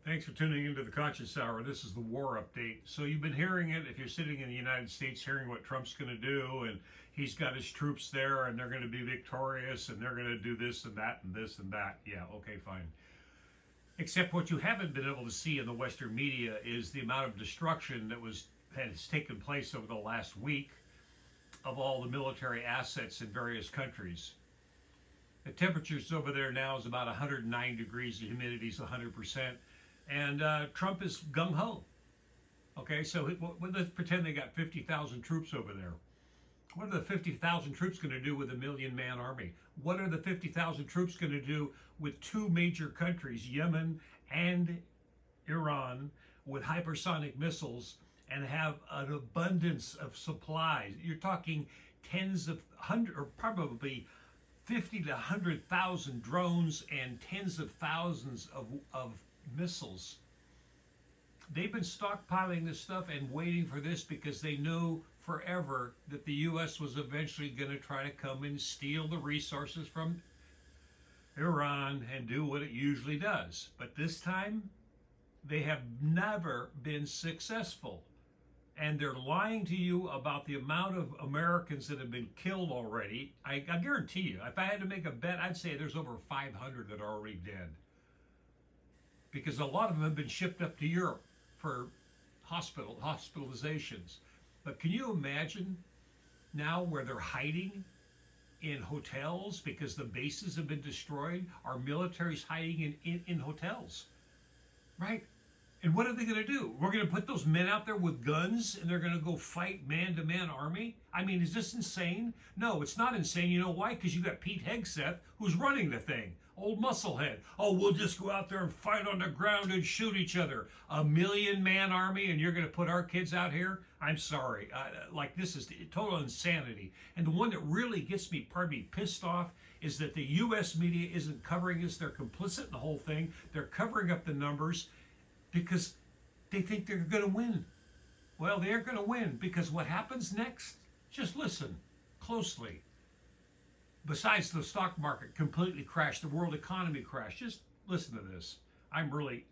Thanks for tuning into the Conscious Hour. This is the war update. So you've been hearing it if you're sitting in the United States, hearing what Trump's going to do, and he's got his troops there, and they're going to be victorious, and they're going to do this and that and this and that. Yeah, okay, fine. Except what you haven't been able to see in the Western media is the amount of destruction has taken place over the last week of all the military assets in various countries. The temperatures over there now is about 109 degrees. The humidity is 100%. And Trump is gung-ho. Okay, so let's pretend they got 50,000 troops over there. What are the 50,000 troops going to do with a million-man army? What are the 50,000 troops going to do with two major countries, Yemen and Iran, with hypersonic missiles and have an abundance of supplies? You're talking tens of hundred, or probably 50 to 100,000 drones and tens of thousands of missiles. They've been stockpiling this stuff and waiting for this because they knew forever that the U.S. was eventually going to try to come and steal the resources from Iran and do what it usually does. But this time, they have never been successful. And they're lying to you about the amount of Americans that have been killed already. I guarantee you, if I had to make a bet, I'd say there's over 500 that are already dead. Because a lot of them have been shipped up to Europe for hospitalizations. But can you imagine now where they're hiding in hotels because the bases have been destroyed? Our military's hiding in hotels, right? And what are they going to do? We're going to put those men out there with guns and they're going to go fight man-to-man army? I mean, is this insane? No, it's not insane. You know why? Because you got Pete Hegseth who's running the thing. Old musclehead. Oh, we'll just go out there and fight on the ground and shoot each other. A million-man army and you're going to put our kids out here? I'm sorry. This is total insanity. And the one that really gets me, pissed off is that the U.S. media isn't covering this. They're complicit in the whole thing. They're covering up the numbers because they think they're going to win. Well, they aren't going to win because what happens next? Just listen closely. Besides the stock market completely crashed, the world economy crashed. Just listen to this. I'm really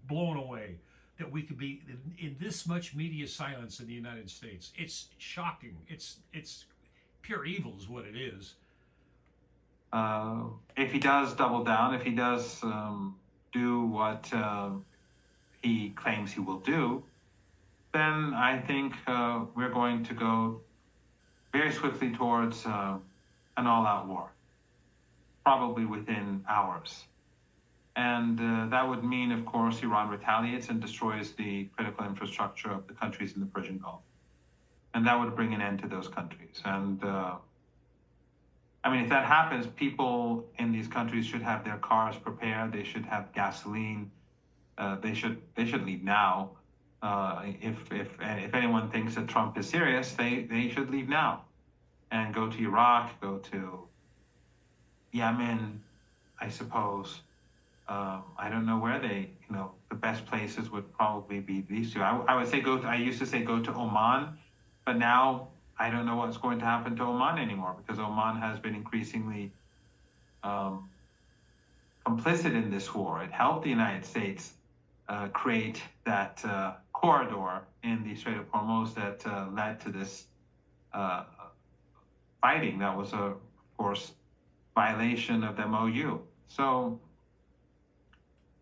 blown away that we could be in this much media silence in the United States. It's shocking. It's pure evil is what it is. If he does double down, if he does do what he claims he will do, then I think we're going to go very swiftly towards an all-out war, probably within hours. And that would mean, of course, Iran retaliates and destroys the critical infrastructure of the countries in the Persian Gulf. And that would bring an end to those countries. And if that happens, people in these countries should have their cars prepared. They should have gasoline. They should leave now. If anyone thinks that Trump is serious, they should leave now and go to Iraq, go to Yemen, I suppose. I don't know where the best places would probably be these two. I would say I used to say go to Oman, but now I don't know what's going to happen to Oman anymore because Oman has been increasingly complicit in this war. It helped the United States create that corridor in the Strait of Hormuz that led to this fighting. That was, of course, violation of the MOU. So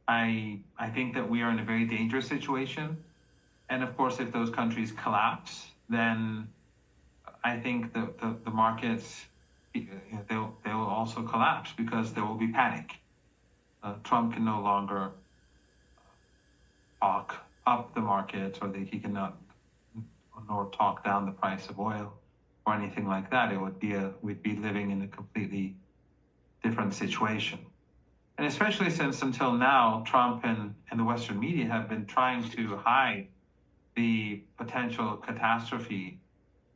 I think that we are in a very dangerous situation. And of course, if those countries collapse, then I think the markets, they'll also collapse because there will be panic. Trump can no longer talk up the markets, or he cannot nor talk down the price of oil or anything like that. We'd be living in a completely different situation. And especially since until now, Trump and the Western media have been trying to hide the potential catastrophe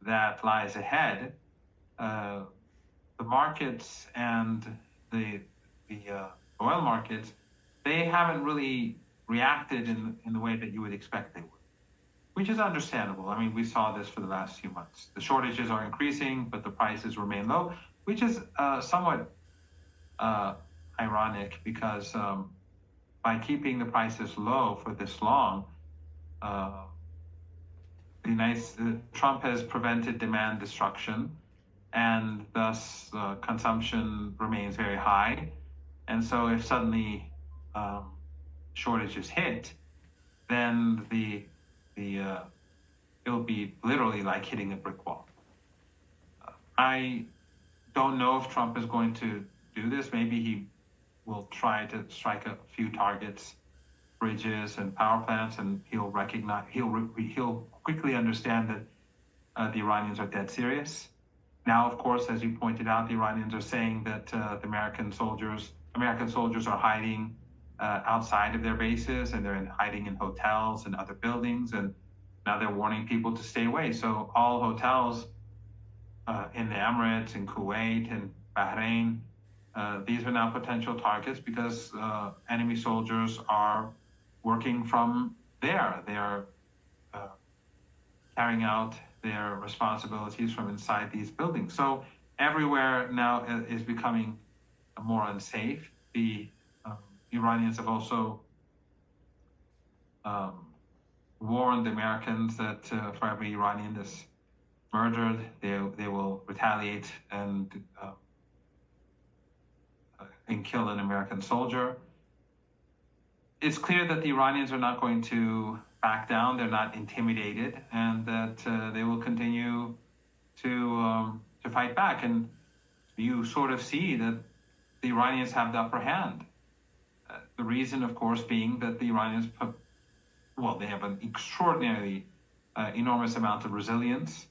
that lies ahead. The markets and the oil markets, they haven't really reacted in the way that you would expect they would, which is understandable. I mean, we saw this for the last few months. The shortages are increasing, but the prices remain low, which is somewhat ironic because by keeping the prices low for this long, uh, Trump has prevented demand destruction, and thus consumption remains very high. And so, if suddenly shortages hit, then it'll be literally like hitting a brick wall. I don't know if Trump is going to do this. Maybe he will try to strike a few targets, bridges and power plants, and he'll quickly understand that the Iranians are dead serious. Now, of course, as you pointed out, the Iranians are saying that the American soldiers are hiding outside of their bases, and they're hiding in hotels and other buildings, and now they're warning people to stay away. So all hotels in the Emirates, in Kuwait, and Bahrain, these are now potential targets because enemy soldiers are working from there. They are carrying out their responsibilities from inside these buildings. So everywhere now is becoming more unsafe. The Iranians have also warned the Americans that for every Iranian that's murdered, they will retaliate and kill an American soldier. It's clear that the Iranians are not going to back down. They're not intimidated, and that they will continue to fight back. And you sort of see that the Iranians have the upper hand. The reason, of course, being that the Iranians, they have an extraordinarily enormous amount of resilience,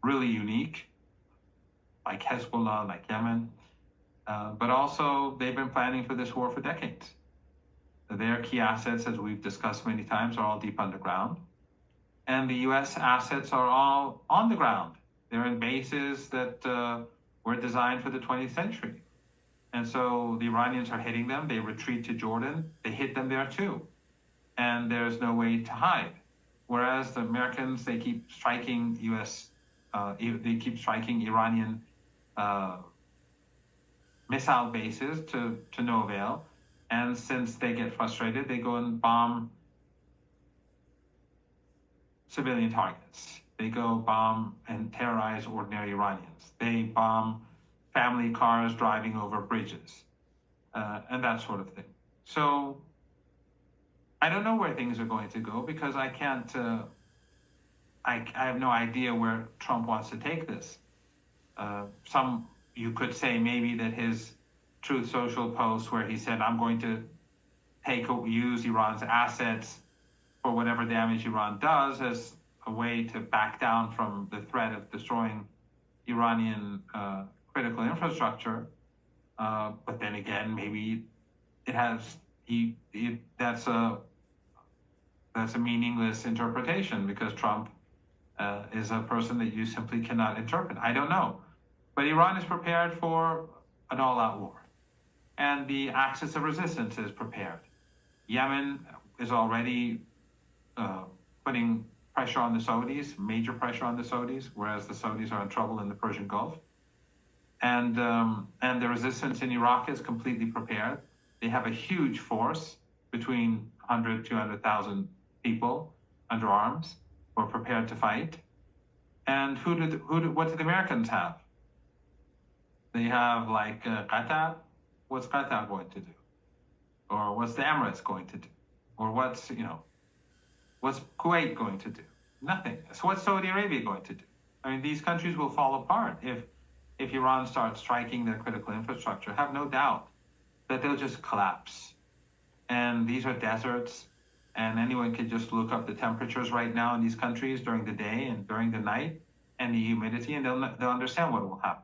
really unique, like Hezbollah, like Yemen. But also, they've been planning for this war for decades. Their key assets, as we've discussed many times, are all deep underground. And the U.S. assets are all on the ground. They're in bases that were designed for the 20th century. And so the Iranians are hitting them. They retreat to Jordan. They hit them there too. And there's no way to hide. Whereas the Americans, they keep striking Iranian missile bases to no avail. And since they get frustrated, they go and bomb civilian targets. They go bomb and terrorize ordinary Iranians. They bomb family cars driving over bridges, and that sort of thing. So I don't know where things are going to go because I can't, I have no idea where Trump wants to take this. You could say maybe that his Truth Social post where he said, I'm going to use Iran's assets for whatever damage Iran does as a way to back down from the threat of destroying Iranian critical infrastructure. But then again, maybe that's a meaningless interpretation because Trump is a person that you simply cannot interpret. I don't know. But Iran is prepared for an all-out war. And the axis of resistance is prepared. Yemen is already putting pressure on the Saudis, major pressure on the Saudis, whereas the Saudis are in trouble in the Persian Gulf. And the resistance in Iraq is completely prepared. They have a huge force between 100, 200,000 people under arms who are prepared to fight. And what do the Americans have? They have like Qatar. What's Qatar going to do? Or what's the Emirates going to do? Or what's Kuwait going to do? Nothing. So what's Saudi Arabia going to do? I mean, these countries will fall apart if Iran starts striking their critical infrastructure. Have no doubt that they'll just collapse. And these are deserts, and anyone can just look up the temperatures right now in these countries during the day and during the night, and the humidity, and they'll understand what will happen.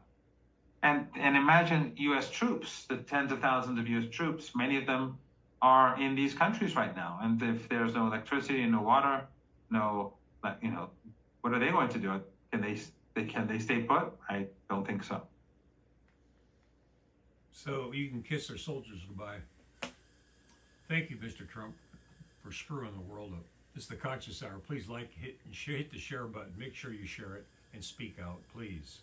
And imagine U.S. troops, the tens of thousands of U.S. troops, many of them are in these countries right now. And if there's no electricity, no water, what are they going to do? Can they stay put? I don't think so. So you can kiss our soldiers goodbye. Thank you, Mr. Trump, for screwing the world up. This is the Conscious Hour. Please hit the share button. Make sure you share it and speak out, please.